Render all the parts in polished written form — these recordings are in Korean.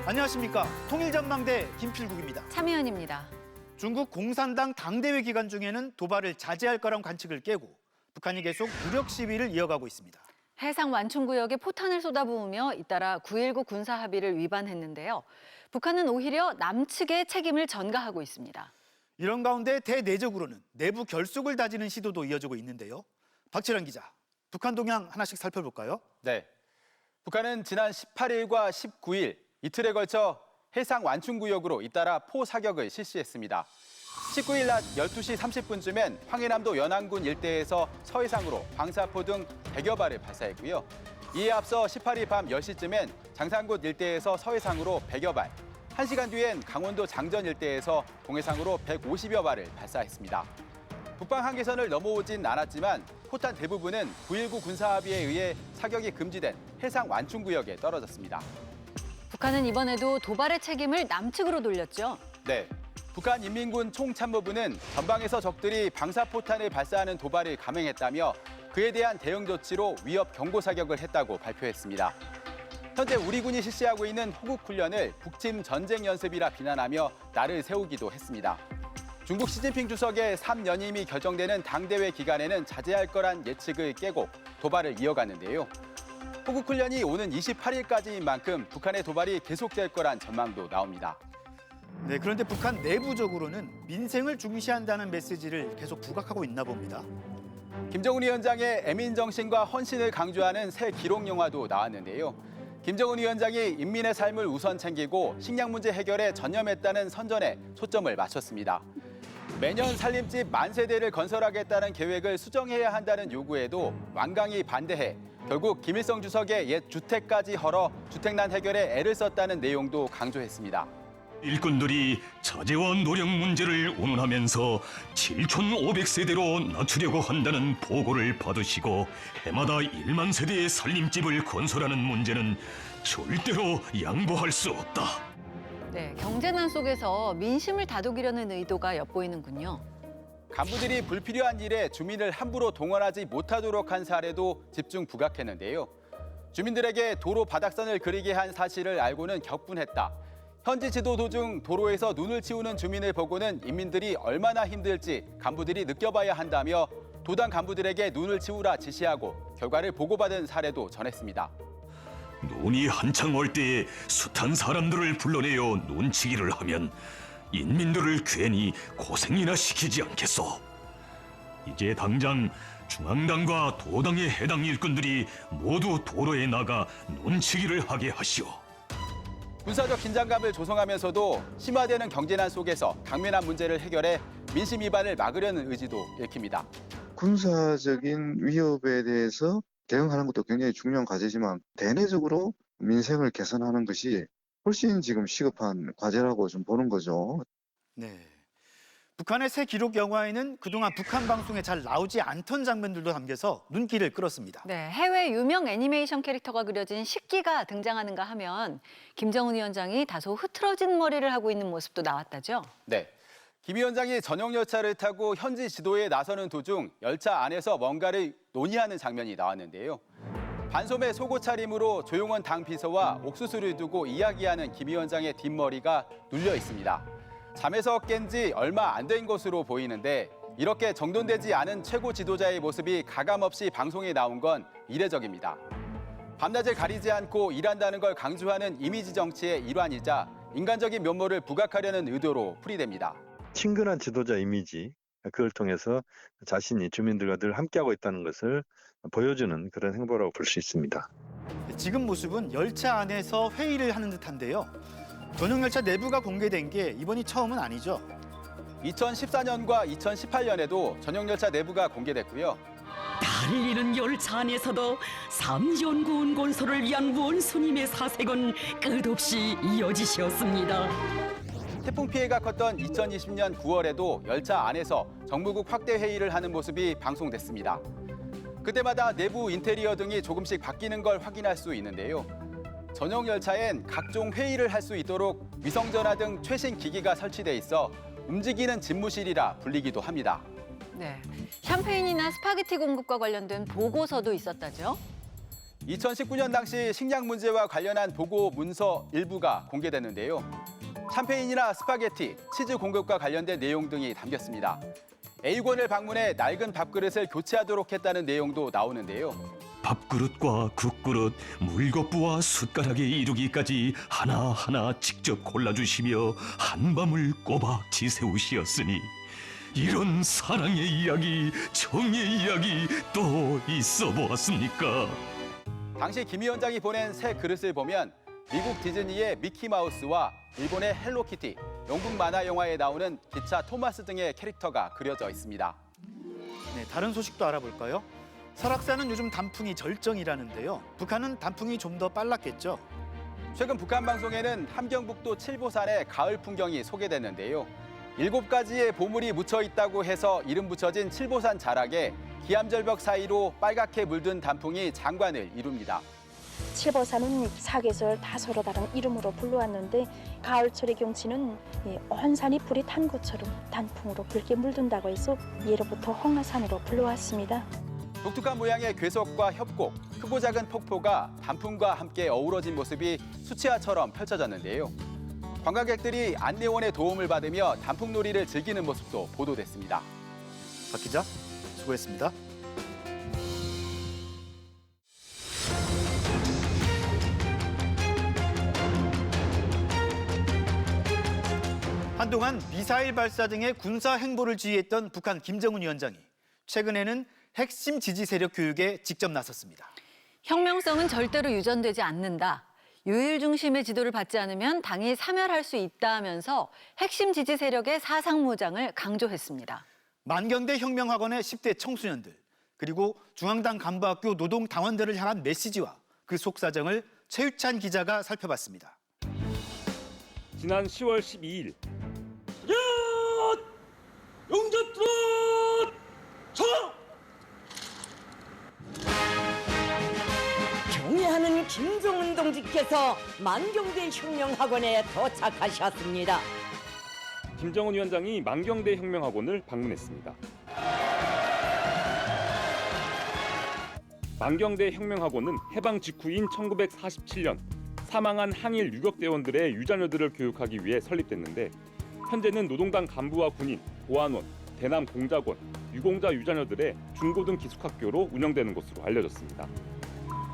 안녕하십니까. 통일전망대 김필국입니다. 참여연입니다. 중국 공산당 당대회 기간 중에는 도발을 자제할 거란 관측을 깨고 북한이 계속 무력 시위를 이어가고 있습니다. 해상 완충구역에 포탄을 쏟아부으며 잇따라 9.19 군사합의를 위반했는데요. 북한은 오히려 남측의 책임을 전가하고 있습니다. 이런 가운데 대내적으로는 내부 결속을 다지는 시도도 이어지고 있는데요. 박철현 기자, 북한 동향 하나씩 살펴볼까요? 네. 북한은 지난 18일과 19일 이틀에 걸쳐 해상 완충구역으로 잇따라 포사격을 실시했습니다. 19일 낮 12시 30분쯤엔 황해남도 연안군 일대에서 서해상으로 방사포 등 100여 발을 발사했고요. 이에 앞서 18일 밤 10시쯤엔 장산곶 일대에서 서해상으로 100여 발, 1시간 뒤엔 강원도 장전 일대에서 동해상으로 150여 발을 발사했습니다. 북방 한계선을 넘어오진 않았지만 포탄 대부분은 9.19 군사합의에 의해 사격이 금지된 해상 완충구역에 떨어졌습니다. 북한은 이번에도 도발의 책임을 남측으로 돌렸죠. 네. 북한 인민군 총참모부는 전방에서 적들이 방사포탄을 발사하는 도발을 감행했다며 그에 대한 대응 조치로 위협 경고 사격을 했다고 발표했습니다. 현재 우리 군이 실시하고 있는 호국 훈련을 북침 전쟁 연습이라 비난하며 날을 세우기도 했습니다. 중국 시진핑 주석의 3연임이 결정되는 당대회 기간에는 자제할 거란 예측을 깨고 도발을 이어갔는데요. 호국 훈련이 오는 28일까지인 만큼 북한의 도발이 계속될 거란 전망도 나옵니다. 네, 그런데 북한 내부적으로는 민생을 중시한다는 메시지를 계속 부각하고 있나 봅니다. 김정은 위원장의 애민 정신과 헌신을 강조하는 새 기록 영화도 나왔는데요. 김정은 위원장이 인민의 삶을 우선 챙기고 식량 문제 해결에 전념했다는 선전에 초점을 맞췄습니다. 매년 살림집 10,000세대를 건설하겠다는 계획을 수정해야 한다는 요구에도 완강히 반대해 결국 김일성 주석의 옛 주택까지 헐어 주택난 해결에 애를 썼다는 내용도 강조했습니다. 일꾼들이 자재와 노력 문제를 운운하면서 7,500세대로 낮추려고 한다는 보고를 받으시고 해마다 1만 세대의 살림집을 건설하는 문제는 절대로 양보할 수 없다. 네, 경제난 속에서 민심을 다독이려는 의도가 엿보이는군요. 간부들이 불필요한 일에 주민을 함부로 동원하지 못하도록 한 사례도 집중 부각했는데요. 주민들에게 도로 바닥선을 그리게 한 사실을 알고는 격분했다. 현지 지도 도중 도로에서 눈을 치우는 주민을 보고는 인민들이 얼마나 힘들지 간부들이 느껴봐야 한다며 도당 간부들에게 눈을 치우라 지시하고 결과를 보고받은 사례도 전했습니다. 눈이 한창 올 때에 숱한 사람들을 불러내어 눈치기를 하면 인민들을 괜히 고생이나 시키지 않겠소. 이제 당장 중앙당과 도당의 해당 일꾼들이 모두 도로에 나가 눈치기를 하게 하시오. 군사적 긴장감을 조성하면서도 심화되는 경제난 속에서 당면한 문제를 해결해 민심 위반을 막으려는 의지도 읽힙니다. 군사적인 위협에 대해서 대응하는 것도 굉장히 중요한 과제지만 대내적으로 민생을 개선하는 것이 훨씬 지금 시급한 과제라고 좀 보는 거죠. 네. 북한의 새 기록 영화에는 그동안 북한 방송에 잘 나오지 않던 장면들도 담겨서 눈길을 끌었습니다. 네, 해외 유명 애니메이션 캐릭터가 그려진 식기가 등장하는가 하면 김정은 위원장이 다소 흐트러진 머리를 하고 있는 모습도 나왔다죠. 네. 김 위원장이 전용 열차를 타고 현지 지도에 나서는 도중 열차 안에서 뭔가를 논의하는 장면이 나왔는데요. 반소매 속옷 차림으로 조용원 당 비서와 옥수수를 두고 이야기하는 김 위원장의 뒷머리가 눌려 있습니다. 잠에서 깬 지 얼마 안 된 것으로 보이는데 이렇게 정돈되지 않은 최고 지도자의 모습이 가감없이 방송에 나온 건 이례적입니다. 밤낮을 가리지 않고 일한다는 걸 강조하는 이미지 정치의 일환이자 인간적인 면모를 부각하려는 의도로 풀이됩니다. 친근한 지도자 이미지, 그걸 통해서 자신이 주민들과 늘 함께하고 있다는 것을 보여주는 그런 행보라고 볼 수 있습니다. 지금 모습은 열차 안에서 회의를 하는 듯한데요. 전용 열차 내부가 공개된 게 이번이 처음은 아니죠. 2014년과 2018년에도 전용 열차 내부가 공개됐고요. 달리는 열차 안에서도 삼연구원 건설을 위한 원수님의 사색은 끝없이 이어지셨습니다. 태풍 피해가 컸던 2020년 9월에도 열차 안에서 정무국 확대 회의를 하는 모습이 방송됐습니다. 그때마다 내부 인테리어 등이 조금씩 바뀌는 걸 확인할 수 있는데요. 전용 열차엔 각종 회의를 할 수 있도록 위성전화 등 최신 기기가 설치돼 있어 움직이는 집무실이라 불리기도 합니다. 네, 샴페인이나 스파게티 공급과 관련된 보고서도 있었다죠. 2019년 당시 식량 문제와 관련한 보고 문서 일부가 공개됐는데요. 샴페인이나 스파게티, 치즈 공급과 관련된 내용 등이 담겼습니다. A권을 방문해 낡은 밥그릇을 교체하도록 했다는 내용도 나오는데요. 밥그릇과 국그릇, 물거부와 숟가락에 이르기까지 하나하나 직접 골라주시며 한밤을 꼬박 지새우시었으니 이런 사랑의 이야기, 정의 이야기 또 있어 보았습니까? 당시 김 위원장이 보낸 새 그릇을 보면 미국 디즈니의 미키마우스와 일본의 헬로키티, 영국 만화 영화에 나오는 기차 토마스 등의 캐릭터가 그려져 있습니다. 네, 다른 소식도 알아볼까요? 설악산은 요즘 단풍이 절정이라는데요. 북한은 단풍이 좀 더 빨랐겠죠? 최근 북한 방송에는 함경북도 칠보산의 가을 풍경이 소개됐는데요. 7가지의 보물이 묻혀 있다고 해서 이름 붙여진 칠보산 자락에 기암절벽 사이로 빨갛게 물든 단풍이 장관을 이룹니다. 칠보산은 사계절 다 서로 다른 이름으로 불러왔는데 가을철의 경치는 온 산이 불이 탄 것처럼 단풍으로 붉게 물든다고 해서 예로부터 홍하산으로 불러왔습니다. 독특한 모양의 괴석과 협곡, 크고 작은 폭포가 단풍과 함께 어우러진 모습이 수채화처럼 펼쳐졌는데요. 관광객들이 안내원의 도움을 받으며 단풍놀이를 즐기는 모습도 보도됐습니다. 박 기자, 수고했습니다. 한동안 미사일 발사 등의 군사 행보를 지휘했던 북한 김정은 위원장이 최근에는 핵심 지지 세력 교육에 직접 나섰습니다. 혁명성은 절대로 유전되지 않는다. 요일 중심의 지도를 받지 않으면 당이 사멸할 수 있다면서 핵심 지지 세력의 사상무장을 강조했습니다. 만경대 혁명학원의 10대 청소년들, 그리고 중앙당 간부학교 노동당원들을 향한 메시지와 그 속사정을 최유찬 기자가 살펴봤습니다. 지난 10월 12일 경애하는 김정은 동지께서 만경대 혁명학원에 도착하셨습니다. 김정은 위원장이 만경대 혁명학원을 방문했습니다. 만경대 혁명학원은 해방 직후인 1947년 사망한 항일 유격대원들의 유자녀들을 교육하기 위해 설립됐는데 현재는 노동당 간부와 군인, 보안원, 대남 공작원, 유공자 유자녀들의 중고등 기숙학교로 운영되는 것으로 알려졌습니다.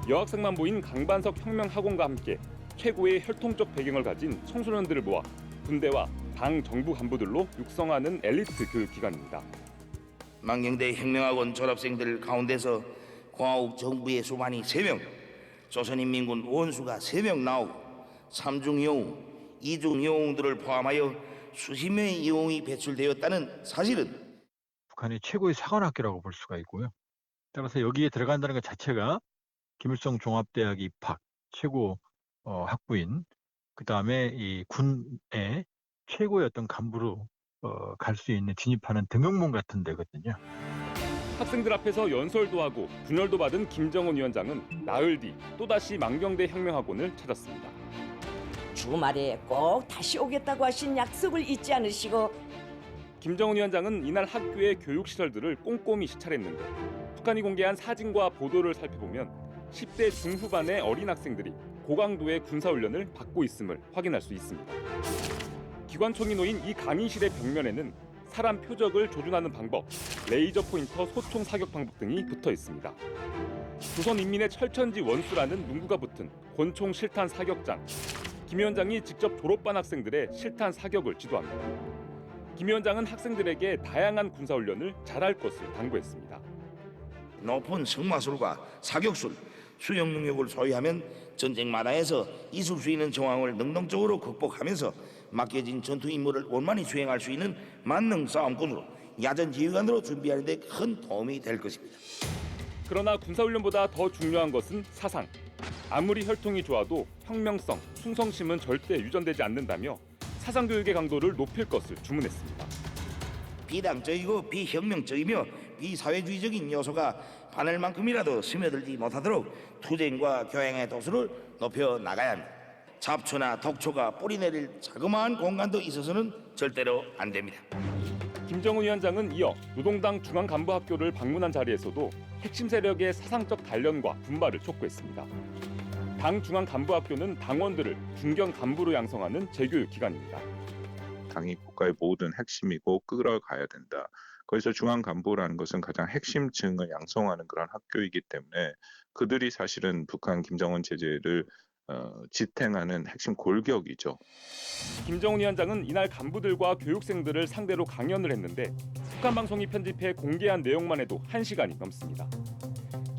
여학생만 모인 강반석 혁명학원과 함께 최고의 혈통적 배경을 가진 청소년들을 모아 군대와 당 정부 간부들로 육성하는 엘리트 교육기관입니다. 만경대 혁명학원 졸업생들 가운데서 공화국 정부의 수반이 3명, 조선인민군 원수가 3명 나오고 3중 영웅, 2중 영웅들을 포함하여 수십 명의 영웅이 배출되었다는 사실은 북한의 최고의 사관학교라고 볼 수가 있고요. 따라서 여기에 들어간다는 것 자체가 김일성 종합대학 입학 최고 학부인, 그다음에 이 군의 최고의 어떤 간부로 갈 수 있는 진입하는 등용문 같은 데거든요. 학생들 앞에서 연설도 하고 분열도 받은 김정은 위원장은 나흘 뒤 또다시 만경대 혁명학원을 찾았습니다. 주말에 꼭 다시 오겠다고 하신 약속을 잊지 않으시고 김정은 위원장은 이날 학교의 교육시설들을 꼼꼼히 시찰했는데 북한이 공개한 사진과 보도를 살펴보면 10대 중후반의 어린 학생들이 고강도의 군사훈련을 받고 있음을 확인할 수 있습니다. 기관총이 놓인 이 강의실의 벽면에는 사람 표적을 조준하는 방법, 레이저 포인터 소총 사격 방법 등이 붙어 있습니다. 조선인민의 철천지 원수라는 문구가 붙은 권총 실탄 사격장. 김 위원장이 직접 졸업반 학생들의 실탄 사격을 지도합니다. 김 위원장은 학생들에게 다양한 군사훈련을 잘할 것을 당부했습니다. 높은 승마술과 사격술, 수영 능력을 소유하면 전쟁 마당에서 있을 수 있는 정황을 능동적으로 극복하면서 맡겨진 전투 임무를 원만히 수행할 수 있는 만능 싸움꾼으로 야전 지휘관으로 준비하는 데 큰 도움이 될 것입니다. 그러나 군사훈련보다 더 중요한 것은 사상. 아무리 혈통이 좋아도 혁명성, 충성심은 절대 유전되지 않는다며 사상교육의 강도를 높일 것을 주문했습니다. 비당적이고 비혁명적이며 비사회주의적인 요소가 바늘만큼이라도 스며들지 못하도록 투쟁과 교양의 도수를 높여 나가야 합니다. 잡초나 독초가 뿌리내릴 자그마한 공간도 있어서는 절대로 안 됩니다. 김정은 위원장은 이어 노동당 중앙간부학교를 방문한 자리에서도 핵심 세력의 사상적 단련과 분발을 촉구했습니다. 당 중앙간부학교는 당원들을 중견 간부로 양성하는 재교육 기관입니다. 당이 국가의 모든 핵심이고 끌어가야 된다. 거기서 중앙간부라는 것은 가장 핵심층을 양성하는 그런 학교이기 때문에 그들이 사실은 북한 김정은 체제를 지탱하는 핵심 골격이죠. 김정은 위원장은 이날 간부들과 교육생들을 상대로 강연을 했는데 북한 방송이 편집해 공개한 내용만 해도 1시간이 넘습니다.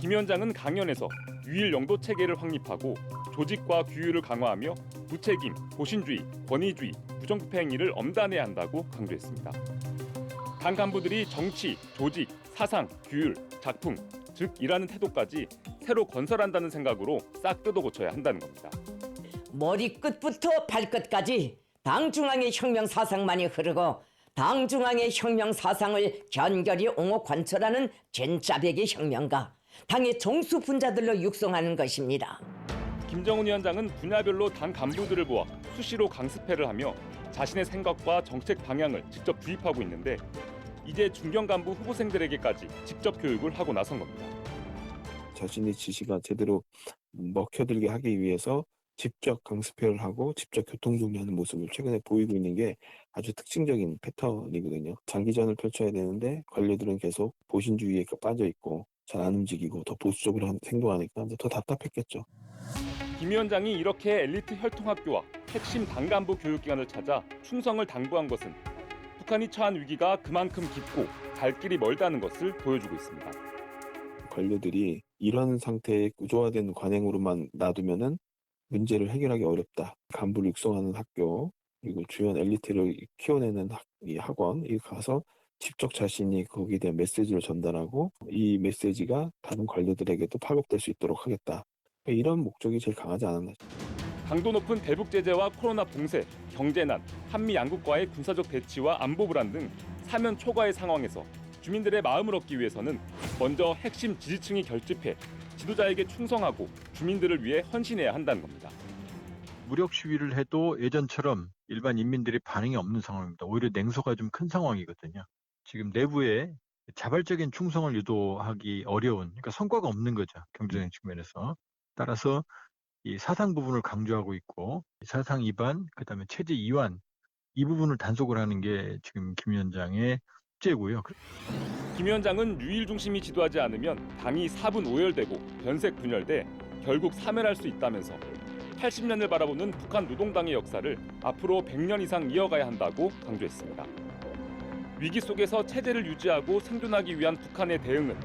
김 위원장은 강연에서 유일 영도 체계를 확립하고 조직과 규율을 강화하며 무책임, 보신주의, 권위주의, 부정부패 행위를 엄단해야 한다고 강조했습니다. 당 간부들이 정치, 조직, 사상, 규율, 작품, 즉 일하는 태도까지 새로 건설한다는 생각으로 싹 뜯어 고쳐야 한다는 겁니다. 머리끝부터 발끝까지 당 중앙의 혁명 사상만이 흐르고 당 중앙의 혁명 사상을 견결히 옹호 관철하는 진짜백의 혁명가, 당의 정수 분자들로 육성하는 것입니다. 김정은 위원장은 분야별로 당 간부들을 모아 수시로 강습회를 하며 자신의 생각과 정책 방향을 직접 주입하고 있는데 이제 중견 간부 후보생들에게까지 직접 교육을 하고 나선 겁니다. 자신의 지시가 제대로 먹혀들게 하기 위해서 직접 강습회를 하고 직접 교통정리하는 모습을 최근에 보이고 있는 게 아주 특징적인 패턴이거든요. 장기전을 펼쳐야 되는데 관료들은 계속 보신주의에 빠져 있고 잘 안 움직이고 더 보수적으로 행동하니까 이제 더 답답했겠죠. 김 위원장이 이렇게 엘리트 혈통학교와 핵심 당 간부 교육기관을 찾아 충성을 당부한 것은 북한이 처한 위기가 그만큼 깊고 갈 길이 멀다는 것을 보여주고 있습니다. 관료들이 이런 상태의 구조화된 관행으로만 놔두면은 문제를 해결하기 어렵다. 간부를 육성하는 학교, 그리고 주연 엘리트를 키워내는 이 학원에 가서 직접 자신이 거기에 대한 메시지를 전달하고 이 메시지가 다른 관료들에게도 파급될 수 있도록 하겠다. 이런 목적이 제일 강하지 않았나. 강도 높은 대북 제재와 코로나 봉쇄, 경제난, 한미 양국과의 군사적 대치와 안보 불안 등 사면 초과의 상황에서 주민들의 마음을 얻기 위해서는 먼저 핵심 지지층이 결집해 지도자에게 충성하고 주민들을 위해 헌신해야 한다는 겁니다. 무력 시위를 해도 예전처럼 일반 인민들이 반응이 없는 상황입니다. 오히려 냉소가 좀 큰 상황이거든요. 지금 내부에 자발적인 충성을 유도하기 어려운, 그러니까 성과가 없는 거죠. 경제적인 측면에서. 따라서 이 사상 부분을 강조하고 있고 사상 이반, 그다음에 체제 이완 이 부분을 단속을 하는 게 지금 김 위원장의 숙제고요. 김 위원장은 유일 중심이 지도하지 않으면 당이 사분 오열되고 변색 분열돼 결국 사멸할 수 있다면서 80년을 바라보는 북한 노동당의 역사를 앞으로 100년 이상 이어가야 한다고 강조했습니다. 위기 속에서 체제를 유지하고 생존하기 위한 북한의 대응은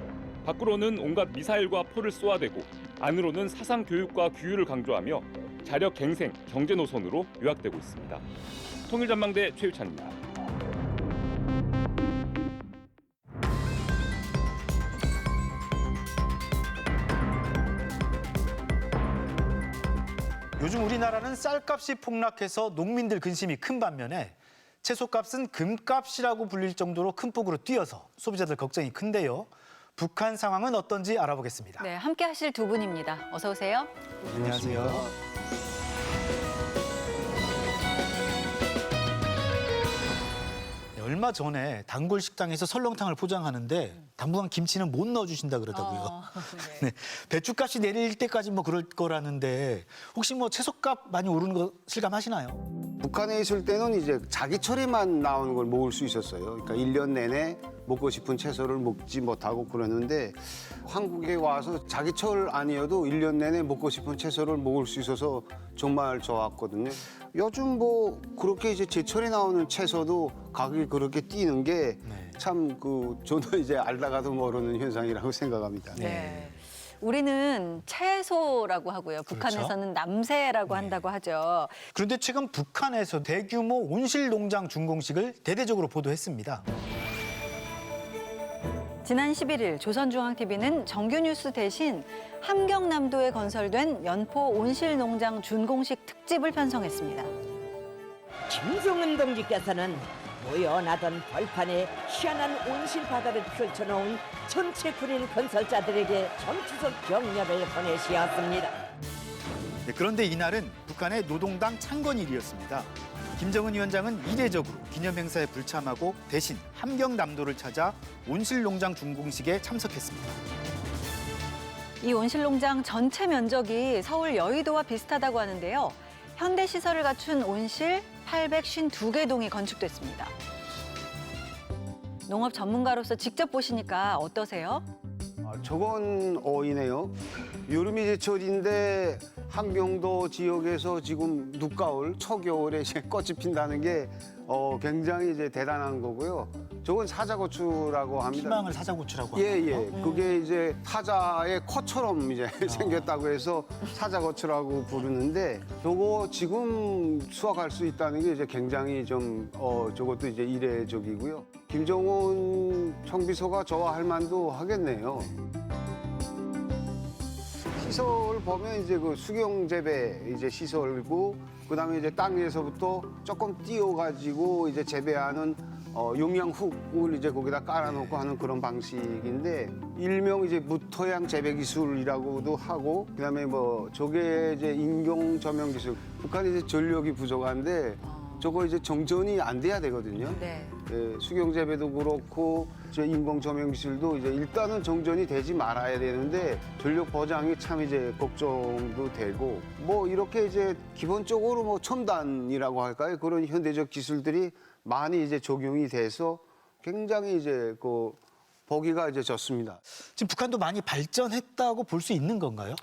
밖으로는 온갖 미사일과 포를 쏘아대고 안으로는 사상 교육과 규율을 강조하며 자력 갱생, 경제 노선으로 요약되고 있습니다. 통일전망대 최유찬입니다. 요즘 우리나라는 쌀값이 폭락해서 농민들 근심이 큰 반면에 채소값은 금값이라고 불릴 정도로 큰 폭으로 뛰어서 소비자들 걱정이 큰데요. 북한 상황은 어떤지 알아보겠습니다. 네, 함께 하실 두 분입니다. 어서 오세요. 안녕하세요. 얼마 전에 단골 식당에서 설렁탕을 포장하는데 당분간 김치는 못 넣어주신다 그러더라고요. 네. 배추값이 내릴 때까지 뭐 그럴 거라는데 혹시 뭐 채소값 많이 오르는 거 실감하시나요? 북한에 있을 때는 이제 자기철에만 나오는 걸 먹을 수 있었어요. 그러니까 1년 내내 먹고 싶은 채소를 먹지 못하고 그러는데 한국에 와서 자기철 아니어도 1년 내내 먹고 싶은 채소를 먹을 수 있어서 정말 좋았거든요. 요즘 뭐 그렇게 이제 제철에 나오는 채소도 가격이 그렇게 뛰는 게 참 저도 이제 알다가도 모르는 현상이라고 생각합니다. 네. 우리는 채소라고 하고요. 북한에서는 남새라고 한다고 하죠. 그런데 최근 북한에서 대규모 온실 농장 준공식을 대대적으로 보도했습니다. 지난 11일 조선중앙TV는 정규뉴스 대신 함경남도에 건설된 연포 온실농장 준공식 특집을 편성했습니다. 김성은 동지께서는 모여나던 벌판에 희한한 온실 바다를 펼쳐놓은 전체 군인 건설자들에게 전투적 격려를 보내시었습니다. 네, 그런데 이날은 북한의 노동당 창건일이었습니다. 김정은 위원장은 이례적으로 기념 행사에 불참하고 대신 함경남도를 찾아 온실농장 준공식에 참석했습니다. 이 온실농장 전체 면적이 서울 여의도와 비슷하다고 하는데요. 현대 시설을 갖춘 온실 852개 동이 건축됐습니다. 농업 전문가로서 직접 보시니까 어떠세요? 저건 어이네요. 여름이 제철인데 함경도 지역에서 지금 늦가을, 초겨울에 이제 꽃이 핀다는 게 굉장히 이제 대단한 거고요. 저건 사자고추라고 합니다. 희망을 사자고추라고 예, 합니다. 예. 그게 이제 사자의 코처럼 이제 생겼다고 해서 사자고추라고 부르는데 저거 지금 수확할 수 있다는 게 이제 굉장히 좀 저것도 이제 이례적이고요. 김정은 청비서가 좋아할 만도 하겠네요. 시설 보면 이제 그 수경 재배 이제 시설이고 그다음에 이제 땅에서부터 조금 띄워가지고 이제 재배하는 용량훅을 이제 거기다 깔아놓고 하는 그런 방식인데 일명 이제 무토양 재배 기술이라고도 하고 그다음에 뭐 저게 이제 인공 조명 기술. 북한이 이제 전력이 부족한데 저거 이제 정전이 안 돼야 되거든요. 네. 예, 수경 재배도 그렇고 저 인공 조명 기술도 이제 일단은 정전이 되지 말아야 되는데 전력 보장이 참 이제 걱정도 되고 뭐 이렇게 이제 기본적으로 뭐 첨단이라고 할까요? 그런 현대적 기술들이 많이 이제 적용이 돼서 굉장히 이제 그 보기가 이제 좋습니다. 지금 북한도 많이 발전했다고 볼 수 있는 건가요?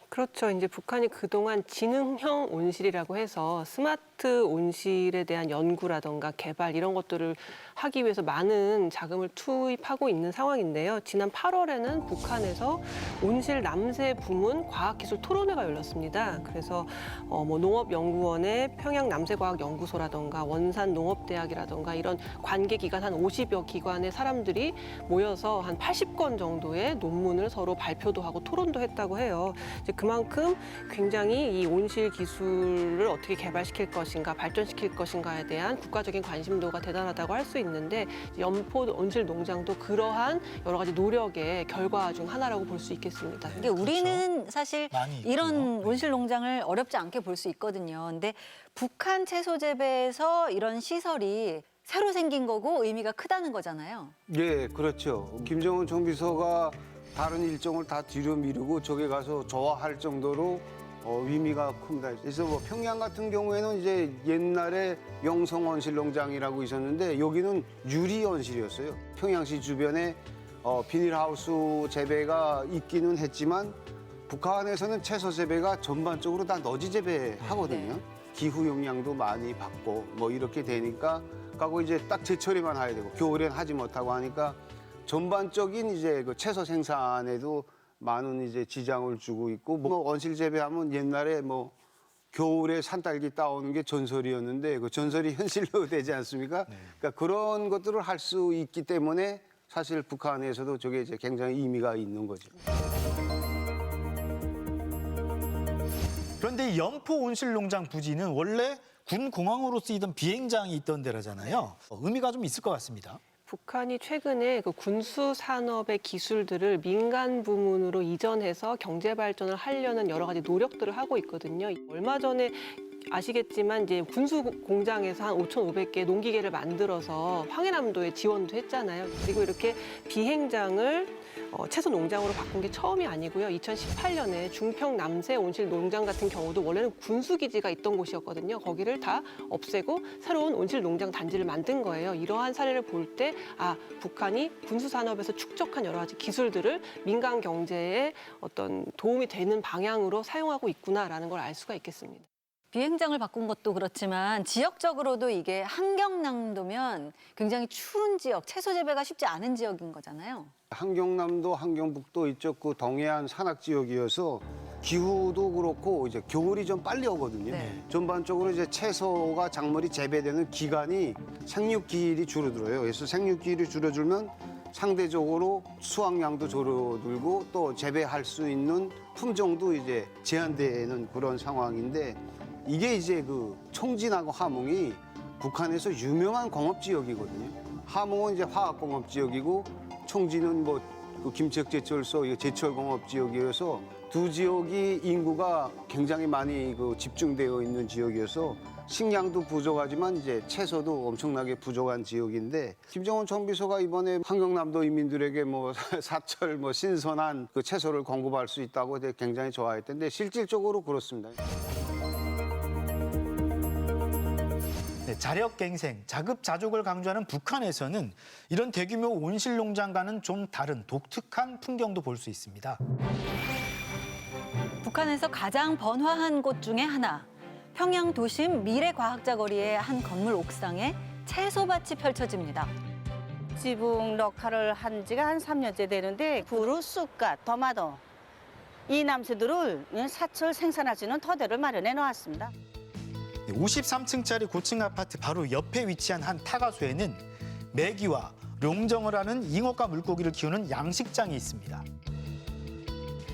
그렇죠. 이제 북한이 그동안 지능형 온실이라고 해서 스마트 온실에 대한 연구라던가 개발 이런 것들을 하기 위해서 많은 자금을 투입하고 있는 상황인데요. 지난 8월에는 북한에서 온실 남새 부문 과학기술 토론회가 열렸습니다. 그래서 뭐 농업연구원의 평양 남새과학연구소라던가 원산 농업대학이라던가 이런 관계기관 한 50여 기관의 사람들이 모여서 한 80건 정도의 논문을 서로 발표도 하고 토론도 했다고 해요. 이제 그만큼 굉장히 이 온실 기술을 어떻게 개발시킬 것인가, 발전시킬 것인가에 대한 국가적인 관심도가 대단하다고 할 수 있는데 연포 온실 농장도 그러한 여러 가지 노력의 결과 중 하나라고 볼 수 있겠습니다. 이게 우리는 사실 많이 이런 온실 농장을 어렵지 않게 볼 수 있거든요. 근데 북한 채소 재배에서 이런 시설이 새로 생긴 거고 의미가 크다는 거잖아요. 예, 그렇죠. 김정은 총비서가 다른 일정을 다 뒤로 미루고 저기 가서 좋아할 정도로 의미가 큽니다. 그래서 뭐 평양 같은 경우에는 이제 옛날에 영성 온실 농장이라고 있었는데 여기는 유리 온실이었어요. 평양시 주변에 비닐하우스 재배가 있기는 했지만 북한에서는 채소 재배가 전반적으로 다 너지 재배하거든요. 기후 영향도 많이 받고 뭐 이렇게 되니까 가고 이제 딱 제철에만 해야 되고 겨울엔 하지 못하고 하니까 전반적인 이제 그 채소 생산에도 많은 이제 지장을 주고 있고 뭐 온실 재배하면 옛날에 뭐 겨울에 산딸기 따오는 게 전설이었는데 그 전설이 현실로 되지 않습니까? 그러니까 그런 것들을 할 수 있기 때문에 사실 북한에서도 저게 이제 굉장히 의미가 있는 거죠. 그런데 연포 온실농장 부지는 원래 군 공항으로 쓰이던 비행장이 있던 데라잖아요. 의미가 좀 있을 것 같습니다. 북한이 최근에 그 군수 산업의 기술들을 민간 부문으로 이전해서 경제 발전을 하려는 여러 가지 노력들을 하고 있거든요. 얼마 전에 아시겠지만 이제 군수 공장에서 한 5,500개 농기계를 만들어서 황해남도에 지원도 했잖아요. 그리고 이렇게 비행장을 채소 농장으로 바꾼 게 처음이 아니고요. 2018년에 중평 남새 온실 농장 같은 경우도 원래는 군수 기지가 있던 곳이었거든요. 거기를 다 없애고 새로운 온실 농장 단지를 만든 거예요. 이러한 사례를 볼 때 북한이 군수 산업에서 축적한 여러 가지 기술들을 민간 경제에 어떤 도움이 되는 방향으로 사용하고 있구나라는 걸 알 수가 있겠습니다. 비행장을 바꾼 것도 그렇지만 지역적으로도 이게 함경남도면 굉장히 추운 지역, 채소 재배가 쉽지 않은 지역인 거잖아요. 함경남도, 함경북도 이쪽 그 동해안 산악 지역이어서 기후도 그렇고 이제 겨울이 좀 빨리 오거든요. 네. 전반적으로 이제 채소가 작물이 재배되는 기간이 생육기일이 줄어들어요. 그래서 생육기일이 줄어들면 상대적으로 수확량도 줄어들고 또 재배할 수 있는 품종도 이제 제한되는 그런 상황인데 이게 이제 그 총진하고 함흥이 북한에서 유명한 공업지역이거든요. 함흥은 이제 화학공업지역이고 총진은 뭐 그 김책제철소 제철공업지역이어서 두 지역이 인구가 굉장히 많이 집중되어 있는 지역이어서 식량도 부족하지만 이제 채소도 엄청나게 부족한 지역인데 김정은 정비서가 이번에 환경남도 인민들에게 뭐 사철 신선한 그 채소를 공급할 수 있다고 굉장히 좋아했던데 실질적으로 그렇습니다. 네, 자력갱생, 자급자족을 강조하는 북한에서는 이런 대규모 온실 농장과는 좀 다른 독특한 풍경도 볼 수 있습니다. 북한에서 가장 번화한 곳 중에 하나. 평양 도심 미래과학자 거리의 한 건물 옥상에 채소밭이 펼쳐집니다. 지붕 녹화를 한 지가 한 3년째 되는데 부루, 쑥갓, 토마토 이 남수들을 사철 생산할 수 있는 토대를 마련해 놓았습니다. 53층짜리 고층 아파트 바로 옆에 위치한 한 타가소에는 메기와 룡정을 하는 잉어과 물고기를 키우는 양식장이 있습니다.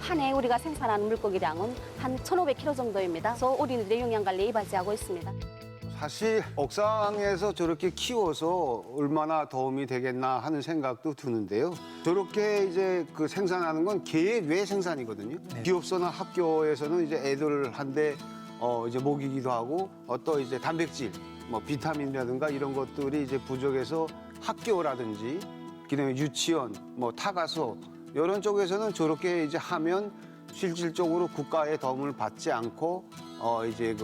한 해 우리가 생산하는 물고기량은 한 1,500kg 정도입니다. 그래서 어린이들의 영양관리에 이바지하고 있습니다. 사실 옥상에서 저렇게 키워서 얼마나 도움이 되겠나 하는 생각도 드는데요. 저렇게 이제 생산하는 건 계외 생산이거든요. 기업소나 학교에서는 이제 애들한테 이제 먹이기도 하고 또 이제 단백질, 비타민이라든가 이런 것들이 이제 부족해서 학교라든지 그다음에 유치원, 타가소 이런 쪽에서는 저렇게 이제 하면 실질적으로 국가의 도움을 받지 않고 이제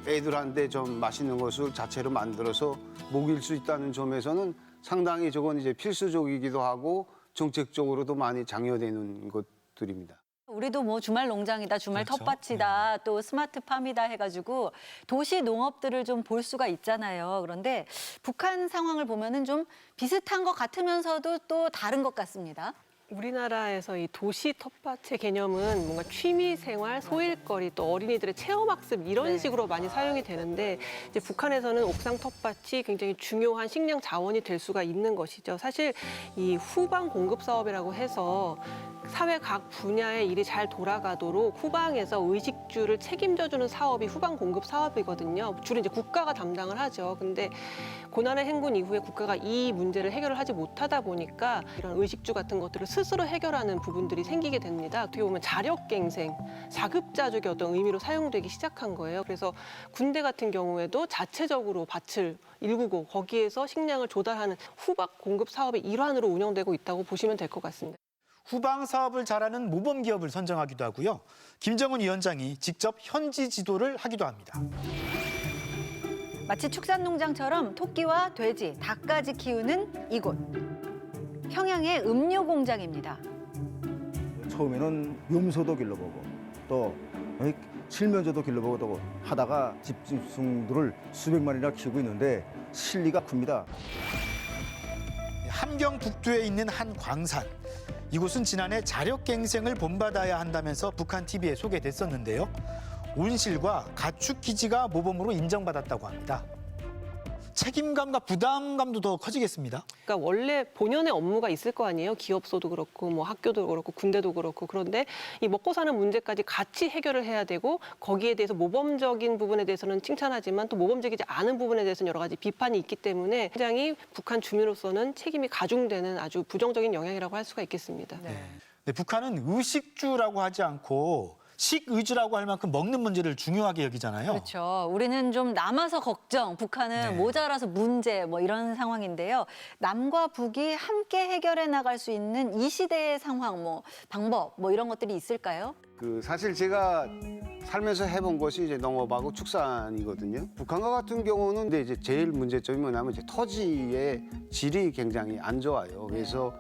애들한테 좀 맛있는 것을 자체로 만들어서 먹일 수 있다는 점에서는 상당히 저건 이제 필수적이기도 하고 정책적으로도 많이 장려되는 것들입니다. 우리도 뭐 주말 농장이다, 주말 그렇죠. 텃밭이다, 또 스마트팜이다 해가지고 도시 농업들을 좀 볼 수가 있잖아요. 그런데 북한 상황을 보면은 좀 비슷한 것 같으면서도 또 다른 것 같습니다. 우리나라에서 이 도시 텃밭의 개념은 뭔가 취미 생활, 소일거리, 또 어린이들의 체험학습 이런 식으로 많이 사용이 되는데 이제 북한에서는 옥상 텃밭이 굉장히 중요한 식량 자원이 될 수가 있는 것이죠. 사실 이 후방 공급 사업이라고 해서 사회 각 분야의 일이 잘 돌아가도록 후방에서 의식주를 책임져주는 사업이 후방 공급 사업이거든요. 주로 이제 국가가 담당을 하죠. 근데 고난의 행군 이후에 국가가 이 문제를 해결을 하지 못하다 보니까 이런 의식주 같은 것들을 스스로 해결하는 부분들이 생기게 됩니다. 어떻게 보면 자력갱생, 자급자족의 어떤 의미로 사용되기 시작한 거예요. 그래서 군대 같은 경우에도 자체적으로 밭을 일구고 거기에서 식량을 조달하는 후방 공급 사업의 일환으로 운영되고 있다고 보시면 될 것 같습니다. 후방 사업을 잘하는 모범 기업을 선정하기도 하고요. 김정은 위원장이 직접 현지 지도를 하기도 합니다. 마치 축산농장처럼 토끼와 돼지, 닭까지 키우는 이곳. 평양의 음료 공장입니다. 처음에는 염소도 길러보고 또 칠면조도 길러보고 또 하다가 집중수를 수백 마리나 키우고 있는데 실리가 큽니다. 함경 북두에 있는 한 광산. 이곳은 지난해 자력갱생을 본받아야 한다면서 북한 TV에 소개됐었는데요. 온실과 가축 기지가 모범으로 인정받았다고 합니다. 책임감과 부담감도 더 커지겠습니다. 그러니까 원래 본연의 업무가 있을 거 아니에요. 기업소도 그렇고 뭐 학교도 그렇고 군대도 그렇고. 그런데 이 먹고 사는 문제까지 같이 해결을 해야 되고 거기에 대해서 모범적인 부분에 대해서는 칭찬하지만 또 모범적이지 않은 부분에 대해서는 여러 가지 비판이 있기 때문에 굉장히 북한 주민으로서는 책임이 가중되는 아주 부정적인 영향이라고 할 수가 있겠습니다. 네, 북한은 의식주라고 하지 않고 식의주라고 할 만큼 먹는 문제를 중요하게 여기잖아요. 그렇죠. 우리는 좀 남아서 걱정, 북한은 모자라서 문제 뭐 이런 상황인데요. 남과 북이 함께 해결해 나갈 수 있는 이 시대의 상황, 뭐 방법, 뭐 이런 것들이 있을까요? 사실 제가 살면서 해본 것이 이제 농업하고 축산이거든요. 북한과 같은 경우는 근데 이제 제일 문제점이 뭐냐면 이제 토지의 질이 굉장히 안 좋아요. 그래서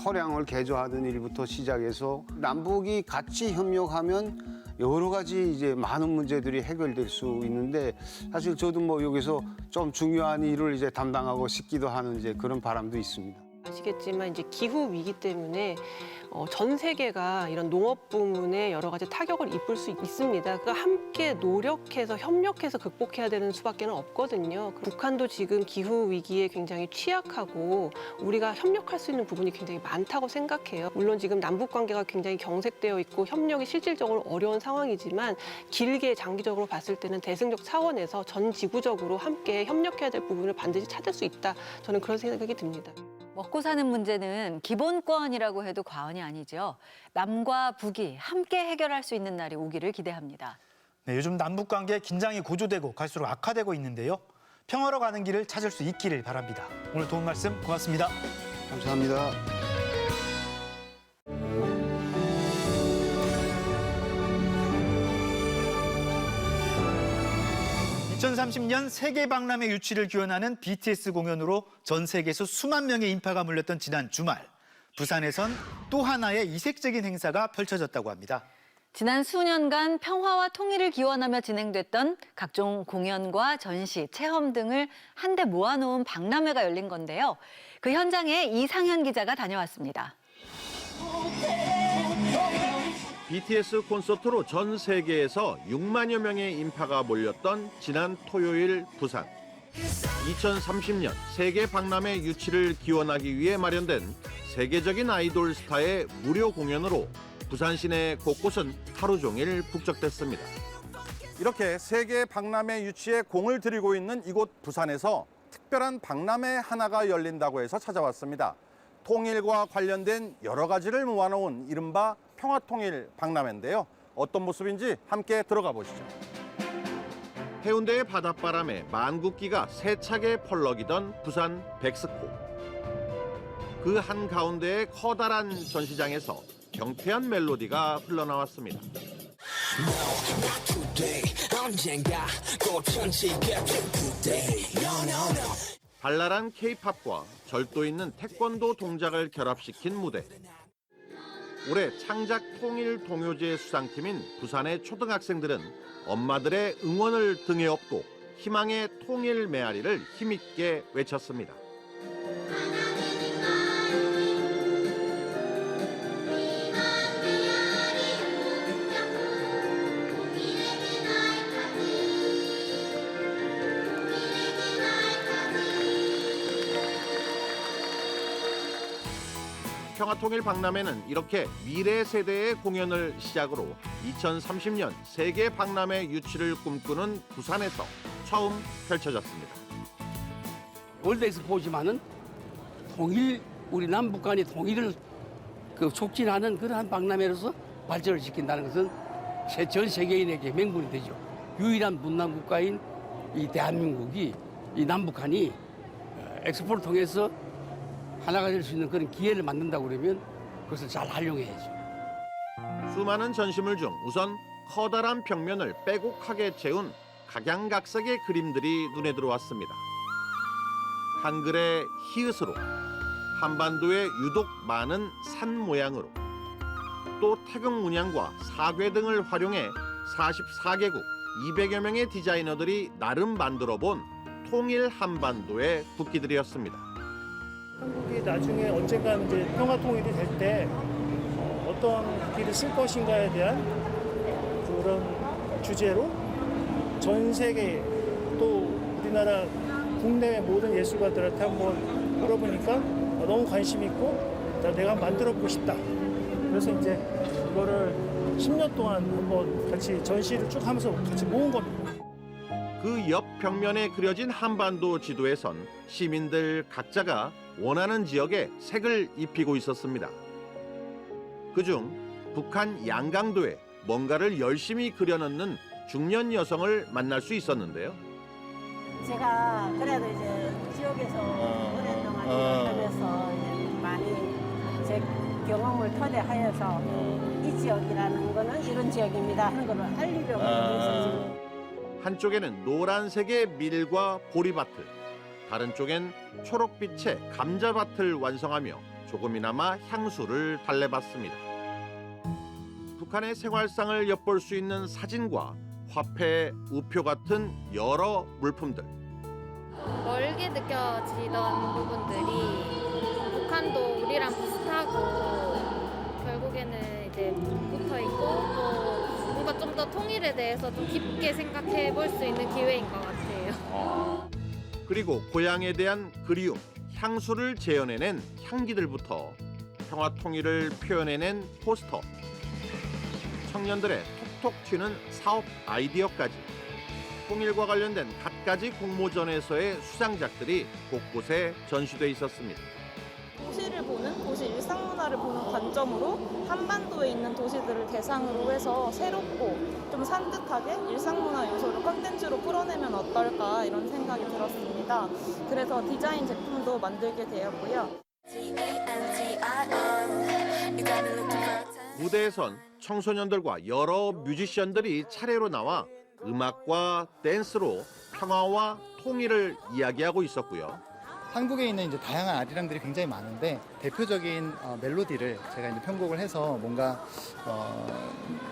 토량을 개조하는 일부터 시작해서 남북이 같이 협력하면 여러 가지 이제 많은 문제들이 해결될 수 있는데 사실 저도 뭐 여기서 좀 중요한 일을 이제 담당하고 싶기도 하는 이제 그런 바람도 있습니다. 아시겠지만 이제 기후 위기 때문에 전 세계가 이런 농업 부문에 여러 가지 타격을 입을 수 있습니다. 그러니까 함께 노력해서 협력해서 극복해야 되는 수밖에 없거든요. 북한도 지금 기후 위기에 굉장히 취약하고 우리가 협력할 수 있는 부분이 굉장히 많다고 생각해요. 물론 지금 남북 관계가 굉장히 경색되어 있고 협력이 실질적으로 어려운 상황이지만 길게 장기적으로 봤을 때는 대승적 차원에서 전 지구적으로 함께 협력해야 될 부분을 반드시 찾을 수 있다. 저는 그런 생각이 듭니다. 먹고 사는 문제는 기본권이라고 해도 과언이 아니죠. 남과 북이 함께 해결할 수 있는 날이 오기를 기대합니다. 네, 요즘 남북 관계 긴장이 고조되고 갈수록 악화되고 있는데요. 평화로 가는 길을 찾을 수 있기를 바랍니다. 오늘 도움 말씀 고맙습니다. 감사합니다. 2030년 세계 박람회 유치를 기원하는 BTS 공연으로 전 세계에서 수만 명의 인파가 몰렸던 지난 주말, 부산에선 또 하나의 이색적인 행사가 펼쳐졌다고 합니다. 지난 수년간 평화와 통일을 기원하며 진행됐던 각종 공연과 전시, 체험 등을 한데 모아놓은 박람회가 열린 건데요. 그 현장에 이상현 기자가 다녀왔습니다. BTS 콘서트로 전 세계에서 6만여 명의 인파가 몰렸던 지난 토요일 부산. 2030년 세계 박람회 유치를 기원하기 위해 마련된 세계적인 아이돌 스타의 무료 공연으로 부산 시내 곳곳은 하루 종일 북적댔습니다. 이렇게 세계 박람회 유치에 공을 들이고 있는 이곳 부산에서 특별한 박람회 하나가 열린다고 해서 찾아왔습니다. 통일과 관련된 여러 가지를 모아놓은 이른바 평화통일 박람회인데요. 어떤 모습인지 함께 들어가 보시죠. 해운대의 바닷바람에 만국기가 세차게 펄럭이던 부산 백스코. 그 한가운데의 커다란 전시장에서 경쾌한 멜로디가 흘러나왔습니다. 발랄한 K-팝과 절도 있는 태권도 동작을 결합시킨 무대. 올해 창작 통일 동요제 수상팀인 부산의 초등학생들은 엄마들의 응원을 등에 업고 희망의 통일 메아리를 힘있게 외쳤습니다. 평화통일 박람회는 이렇게 미래 세대의 공연을 시작으로 2030년 세계 박람회 유치를 꿈꾸는 부산에서 처음 펼쳐졌습니다. 월드엑스포지만은 통일, 우리 남북 간의 통일을 촉진하는 그러한 박람회로서 발전을 시킨다는 것은 전 세계인에게 명분이 되죠. 유일한 분남 국가인 이 대한민국이 이 남북한이 엑스포를 통해서 하나가 될 수 있는 그런 기회를 만든다고 그러면 그것을 잘 활용해야죠. 수많은 전시물 중 우선 커다란 벽면을 빼곡하게 채운 각양각색의 그림들이 눈에 들어왔습니다. 한글의 히읗으로, 한반도에 유독 많은 산 모양으로, 또 태극 문양과 사괴 등을 활용해 44개국 200여 명의 디자이너들이 나름 만들어본 통일 한반도의 국기들이었습니다. 한국이 나중에 언젠가 이제 평화 통일이 될 때 어떤 국기를 쓸 것인가에 대한 그런 주제로 전 세계 또 우리나라 국내 모든 예술가들한테 한번 물어보니까 너무 관심 있고 내가 만들어보고 싶다. 그래서 이제 이거를 10년 동안 한번 같이 전시를 쭉 하면서 같이 모은 겁니다. 그 옆 벽면에 그려진 한반도 지도에선 시민들 각자가 원하는 지역에 색을 입히고 있었습니다. 그중 북한 양강도에 뭔가를 열심히 그려넣는 중년 여성을 만날 수 있었는데요. 제가 그래도 이제 지역에서 오랫동안 일하면서 많이 제 경험을 토대하여서 이 지역이라는 거는 이런 지역입니다 하는 걸 알리려고 해서 지금. 한쪽에는 노란색의 밀과 보리밭을, 다른 쪽엔 초록빛의 감자밭을 완성하며 조금이나마 향수를 달래봤습니다. 북한의 생활상을 엿볼 수 있는 사진과 화폐, 우표 같은 여러 물품들. 멀게 느껴지던 부분들이 북한도 우리랑 비슷하고 결국에는 이제 붙어 있고 또 뭔가 좀 더 통일에 대해서 좀 깊게 생각해 볼 수 있는 기회인 것 같아요. 그리고 고향에 대한 그리움, 향수를 재현해낸 향기들부터 평화 통일을 표현해낸 포스터, 청년들의 톡톡 튀는 사업 아이디어까지 통일과 관련된 갖가지 공모전에서의 수상작들이 곳곳에 전시돼 있었습니다. 도시를 보는 도시 일상 문화를 보는 관점으로 한반도에 있는 도시들을 대상으로 해서 새롭고 좀 산뜻하게 일상 문화 요소를 콘텐츠로 풀어내면 어떨까 이런 생각이 들었습니다. 그래서 디자인 제품도 만들게 되었고요. 무대에선 청소년들과 여러 뮤지션들이 차례로 나와 음악과 댄스로 평화와 통일을 이야기하고 있었고요. 한국에 있는 이제 다양한 아리랑들이 굉장히 많은데 대표적인 멜로디를 제가 이제 편곡을 해서 뭔가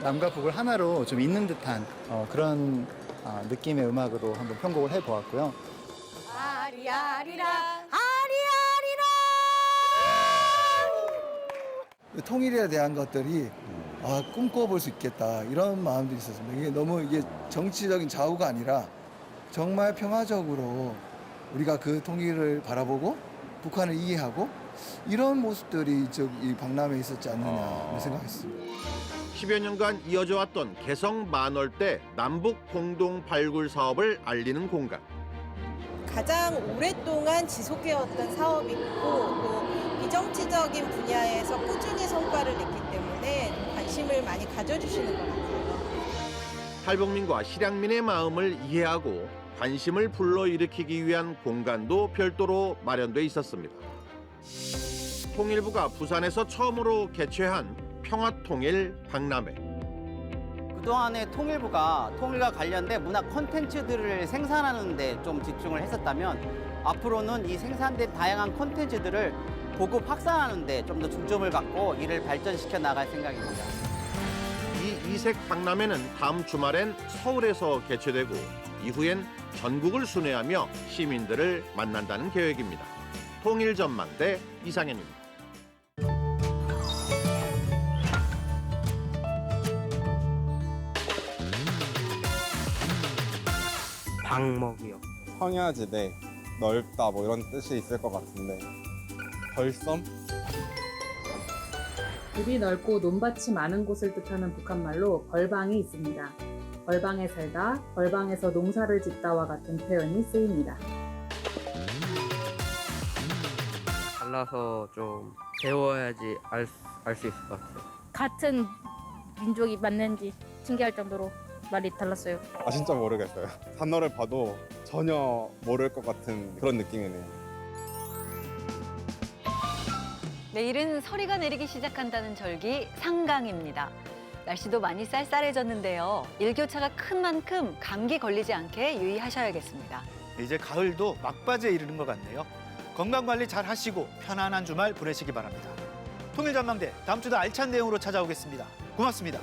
남과 북을 하나로 좀 잇는 듯한 그런 느낌의 음악으로 한번 편곡을 해보았고요. 아리아리랑 통일에 대한 것들이 꿈꿔볼 수 있겠다 이런 마음들이 있었습니다. 이게 너무 이게 정치적인 좌우가 아니라 정말 평화적으로 우리가 그 통일을 바라보고 북한을 이해하고 이런 모습들이 이 박람회에 있었지 않느냐 생각했습니다. 10여 년간 이어져 왔던 개성 만월대 남북 공동 발굴 사업을 알리는 공간. 가장 오랫동안 지속해왔던 사업이고 또 비정치적인 분야에서 꾸준히 성과를 냈기 때문에 관심을 많이 가져주시는 것 같아요. 탈북민과 실향민의 마음을 이해하고 관심을 불러일으키기 위한 공간도 별도로 마련돼 있었습니다. 통일부가 부산에서 처음으로 개최한 평화통일 박람회. 그동안에 통일부가 통일과 관련된 문화 콘텐츠들을 생산하는 데 좀 집중을 했었다면 앞으로는 이 생산된 다양한 콘텐츠들을 보급 확산하는 데 좀 더 중점을 갖고 이를 발전시켜 나갈 생각입니다. 이 이색 박람회는 다음 주말엔 서울에서 개최되고 이후엔 전국을 순회하며 시민들을 만난다는 계획입니다. 통일전망대 이상현입니다. 방먹이요. 황야지대, 넓다 뭐 이런 뜻이 있을 것 같은데 벌섬? 굴이 넓고 논밭이 많은 곳을 뜻하는 북한말로 벌방이 있습니다. 벌방에 살다, 벌방에서 농사를 짓다와 같은 표현이 쓰입니다. 달라서 좀 배워야지 알 수 있을 것 같아요. 같은 민족이 맞는지 신기할 정도로 말이 달랐어요. 진짜 모르겠어요. 단어를 봐도 전혀 모를 것 같은 그런 느낌이네요. 내일은 서리가 내리기 시작한다는 절기 상강입니다. 날씨도 많이 쌀쌀해졌는데요. 일교차가 큰 만큼 감기 걸리지 않게 유의하셔야겠습니다. 이제 가을도 막바지에 이르는 것 같네요. 건강관리 잘 하시고 편안한 주말 보내시기 바랍니다. 통일전망대 다음 주도 알찬 내용으로 찾아오겠습니다. 고맙습니다.